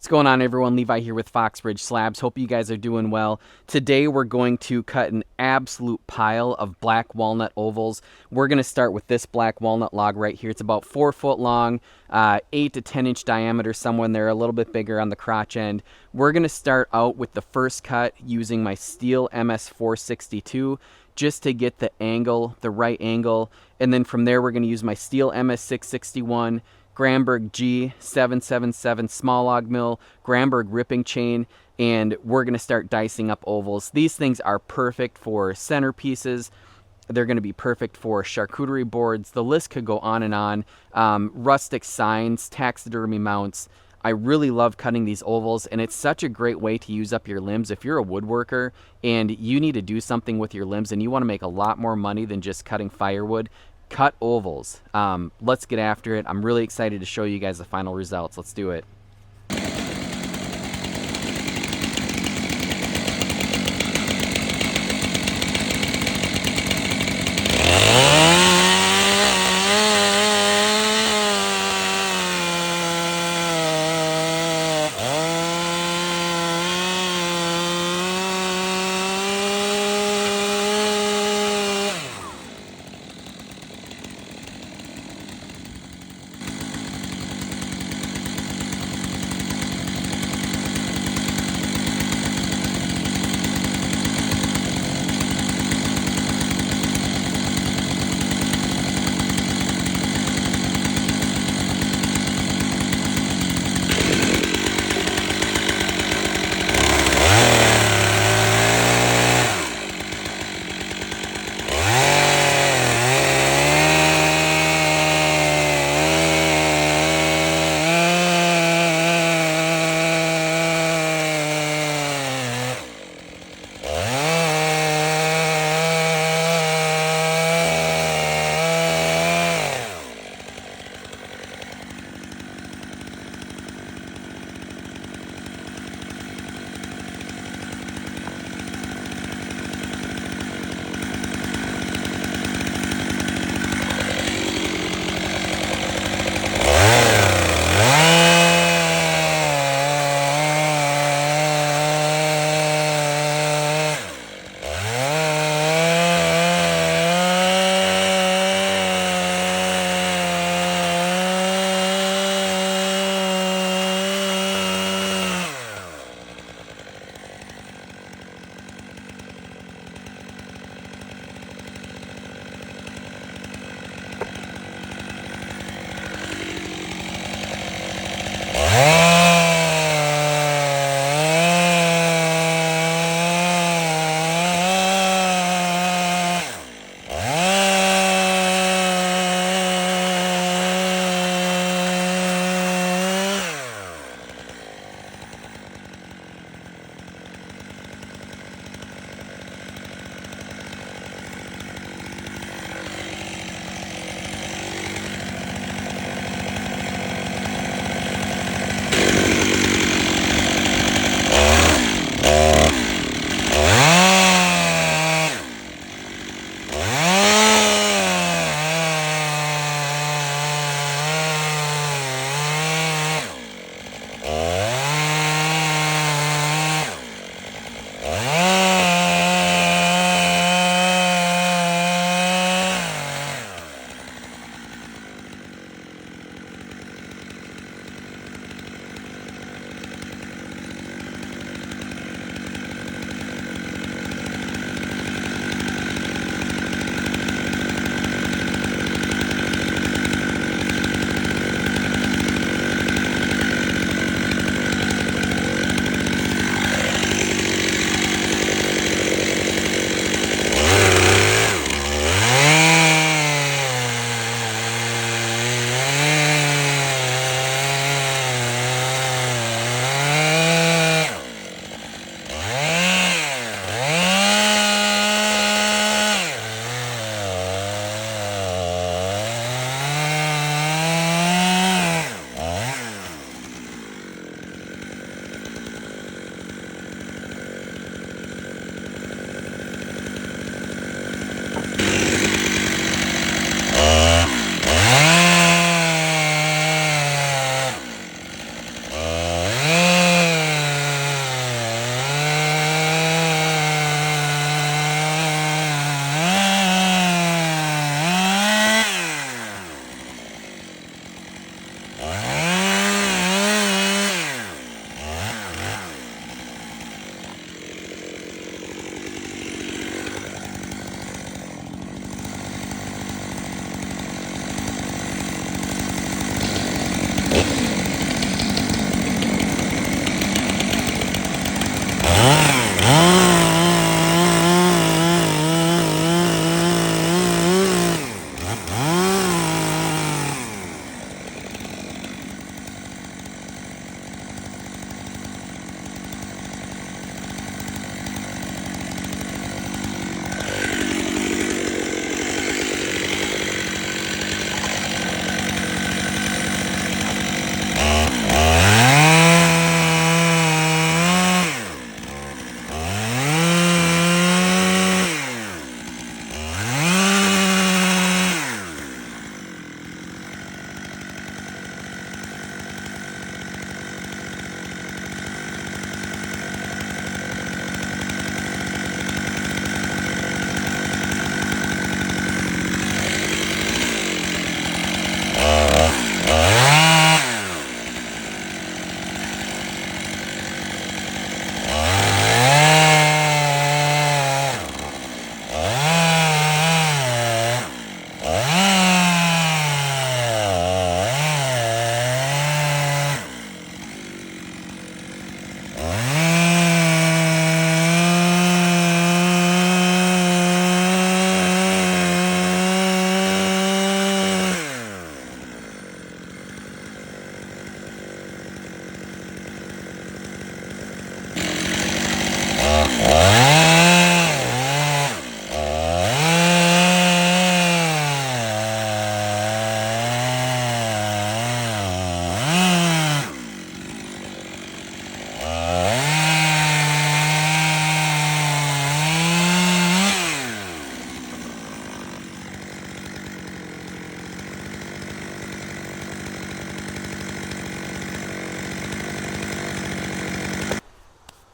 What's going on, everyone? Levi here with Foxbridge Slabs. Hope you guys are doing well. Today we're going to cut an absolute pile of black walnut ovals. We're going to start with this black walnut log right here. It's about 4 foot long, 8 to 10 inch diameter, somewhere in there, a little bit bigger on the crotch end. We're going to start out with the first cut using my Stihl MS 462 just to get the angle, the right angle. And then from there, we're going to use my Stihl MS 661, Granberg G777 small log mill, Granberg ripping chain, and we're going to start dicing up ovals. These things are perfect for centerpieces. They're going to be perfect for charcuterie boards. The list could go on and on. Rustic signs, taxidermy mounts. I really love cutting these ovals, and it's such a great way to use up your limbs. If you're a woodworker and you need to do something with your limbs and you want to make a lot more money than just cutting firewood, cut ovals. Let's get after it. I'm really excited to show you guys the final results. Let's do it.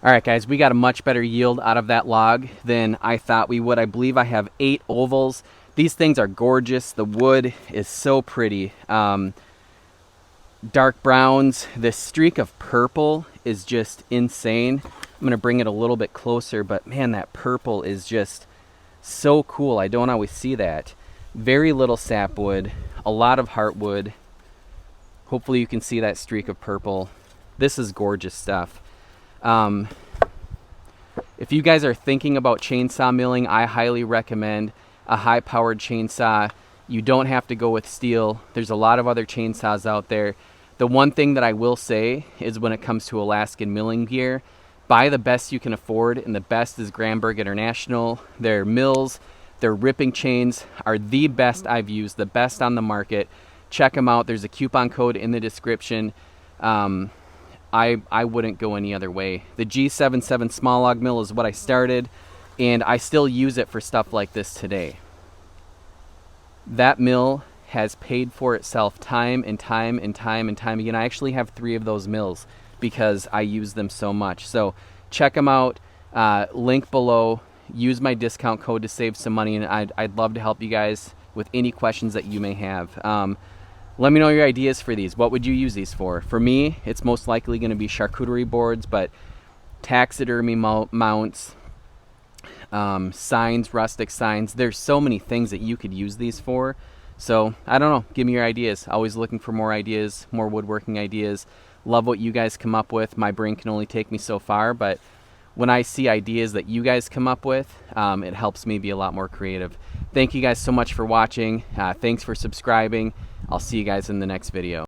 All right, guys, we got a much better yield out of that log than I thought we would. I believe I have 8 ovals. These things are gorgeous. The wood is so pretty. Dark browns. This streak of purple is just insane. I'm going to bring it a little bit closer, but man, that purple is just so cool. I don't always see that. Very little sapwood, a lot of heartwood. Hopefully you can see that streak of purple. This is gorgeous stuff. If you guys are thinking about chainsaw milling, I highly recommend a high-powered chainsaw. You don't have to go with Stihl. There's a lot of other chainsaws out there. The one thing that I will say is when it comes to Alaskan milling gear, buy the best you can afford, and the best is Granberg International. Their mills, their ripping chains are the best I've used, the best on the market. Check them out. There's a coupon code in the description. I wouldn't go any other way. The G77 small log mill is what I started, and I still use it for stuff like this today. That mill has paid for itself time and time and time and time again. I actually have 3 of those mills because I use them so much. So check them out. Link below. Use my discount code to save some money, and I'd love to help you guys with any questions that you may have. Let me know your ideas for these. What would you use these for? For me, it's most likely going to be charcuterie boards, but taxidermy mounts, signs, rustic signs. There's so many things that you could use these for. So, I don't know. Give me your ideas. Always looking for more ideas, more woodworking ideas. Love what you guys come up with. My brain can only take me so far, but when I see ideas that you guys come up with, it helps me be a lot more creative. Thank you guys so much for watching. Thanks for subscribing. I'll see you guys in the next video.